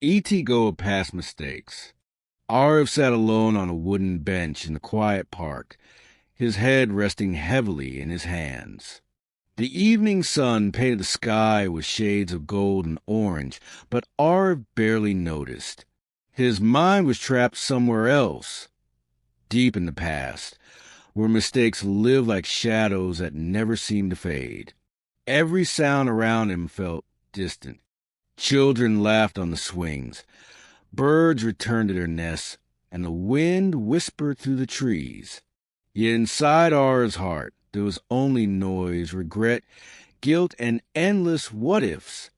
E.T. go past mistakes. Arv sat alone on a wooden bench in the quiet park, his head resting heavily in his hands. The evening sun painted the sky with shades of gold and orange, but Arv barely noticed. His mind was trapped somewhere else, deep in the past, where mistakes lived like shadows that never seemed to fade. Every sound around him felt distant. Children laughed on the swings. Birds returned to their nests, and the wind whispered through the trees. Yet inside Ar's heart, there was only noise, regret, guilt, and endless what-ifs.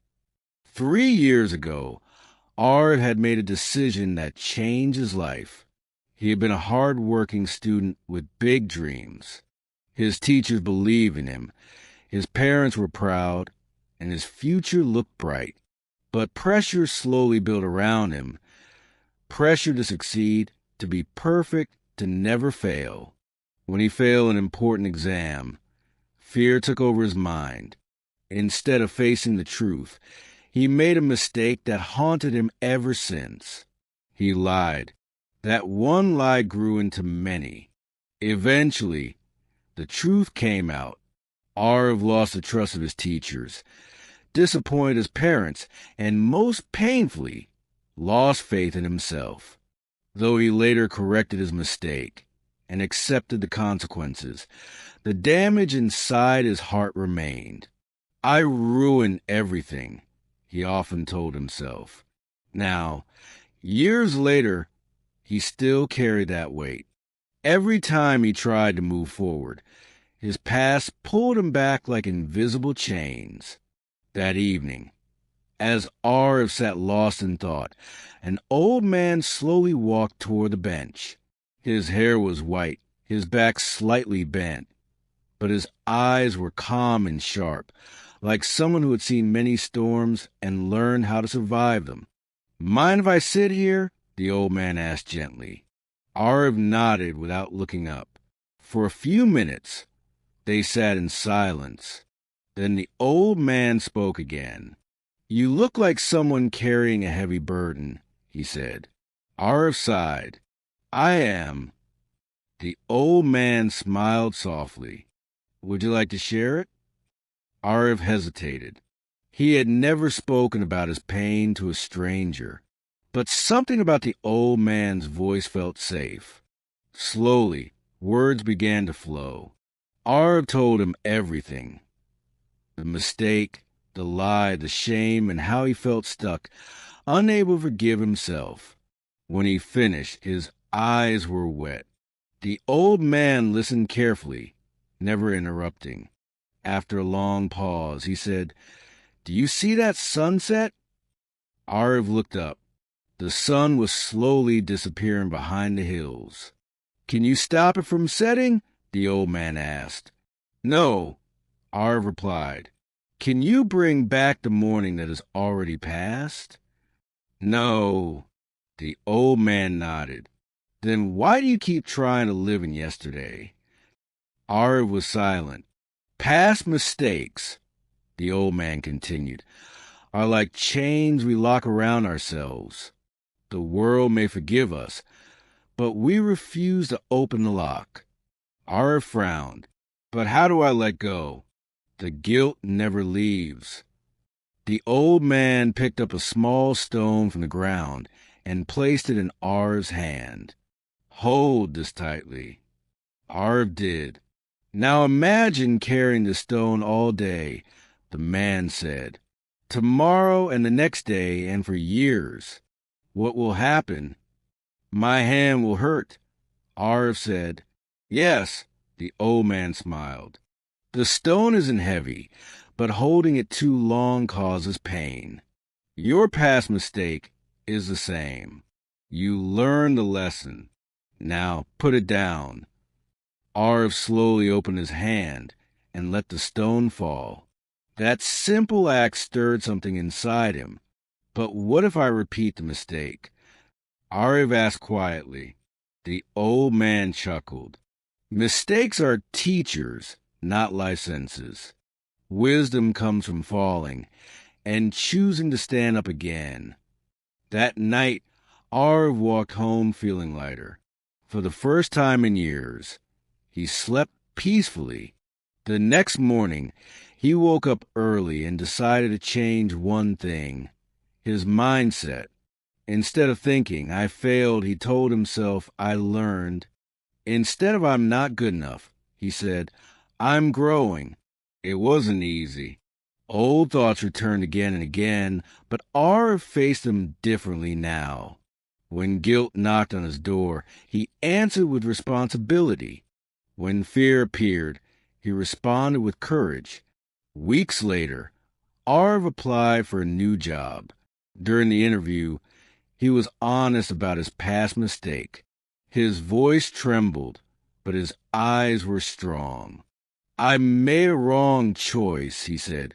3 years ago, Ard had made a decision that changed his life. He had been a hard-working student with big dreams. His teachers believed in him. His parents were proud, and his future looked bright. But pressure slowly built around him. Pressure to succeed, to be perfect, to never fail. When he failed an important exam, fear took over his mind. Instead of facing the truth, he made a mistake that haunted him ever since. He lied. That one lie grew into many. Eventually, the truth came out. Arv lost the trust of his teachers, disappointed his parents, and most painfully, lost faith in himself. Though he later corrected his mistake and accepted the consequences, the damage inside his heart remained. I ruined everything, he often told himself. Now, years later, he still carried that weight. Every time he tried to move forward, his past pulled him back like invisible chains. That evening, as Arv sat lost in thought, an old man slowly walked toward the bench. His hair was white, his back slightly bent, but his eyes were calm and sharp, like someone who had seen many storms and learned how to survive them. "Mind if I sit here?" the old man asked gently. Arv nodded without looking up. For a few minutes, they sat in silence. Then the old man spoke again. "You look like someone carrying a heavy burden," he said. Arv sighed. "I am." The old man smiled softly. "Would you like to share it?" Arv hesitated. He had never spoken about his pain to a stranger, but something about the old man's voice felt safe. Slowly, words began to flow. Arv told him everything. The mistake, the lie, the shame, and how he felt stuck, unable to forgive himself. When he finished, his eyes were wet. The old man listened carefully, never interrupting. After a long pause, he said, "Do you see that sunset?" Arv looked up. The sun was slowly disappearing behind the hills. "Can you stop it from setting?" the old man asked. "No," Arv replied. "Can you bring back the morning that has already passed?" "No." The old man nodded. "Then why do you keep trying to live in yesterday?" Arv was silent. "Past mistakes," the old man continued, "are like chains we lock around ourselves. The world may forgive us, but we refuse to open the lock." Arv frowned. "But how do I let go? The guilt never leaves." The old man picked up a small stone from the ground and placed it in Arv's hand. "Hold this tightly." Arv did. "Now imagine carrying the stone all day," the man said. "Tomorrow and the next day and for years. What will happen?" "My hand will hurt," Arv said. "Yes," the old man smiled. "The stone isn't heavy, but holding it too long causes pain. Your past mistake is the same. You learned the lesson. Now put it down." Arv slowly opened his hand and let the stone fall. That simple act stirred something inside him. "But what if I repeat the mistake?" Arv asked quietly. The old man chuckled. "Mistakes are teachers, not licenses. Wisdom comes from falling and choosing to stand up again. That night, Arv walked home feeling lighter. For the first time in years, he slept peacefully. The next morning, he woke up early and decided to change one thing: his mindset. Instead of thinking, "I failed," he told himself, "I learned." Instead of "I'm not good enough," he said, "I'm growing." It wasn't easy. Old thoughts returned again and again, but Arv faced them differently now. When guilt knocked on his door, he answered with responsibility. When fear appeared, he responded with courage. Weeks later, Arv applied for a new job. During the interview, he was honest about his past mistake. His voice trembled, but his eyes were strong. "I made a wrong choice," he said,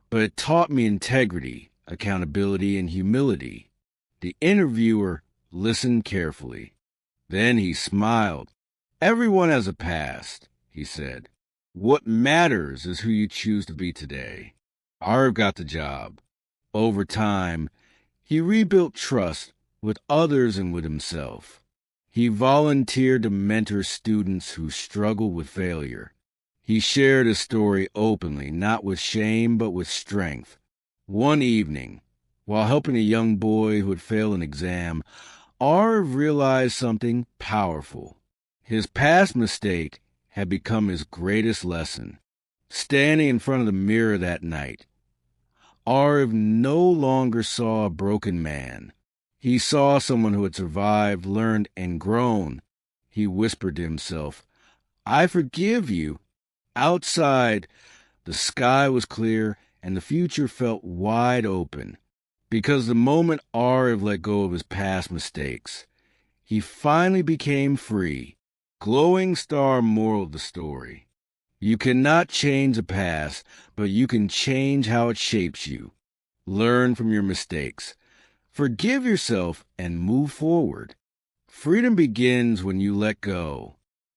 "but it taught me integrity, accountability, and humility." The interviewer listened carefully. Then he smiled. "Everyone has a past," he said. "What matters is who you choose to be today." Arv got the job. Over time, he rebuilt trust with others and with himself. He volunteered to mentor students who struggled with failure. He shared his story openly, not with shame, but with strength. One evening, while helping a young boy who had failed an exam, Arv realized something powerful. His past mistake had become his greatest lesson. Standing in front of the mirror that night, Arv no longer saw a broken man. He saw someone who had survived, learned, and grown. He whispered to himself, "I forgive you." Outside, the sky was clear and the future felt wide open. Because the moment Arv let go of his past mistakes, he finally became free. Glowing star moral of the story: you cannot change the past, but you can change how it shapes you. Learn from your mistakes. Forgive yourself and move forward. Freedom begins when you let go.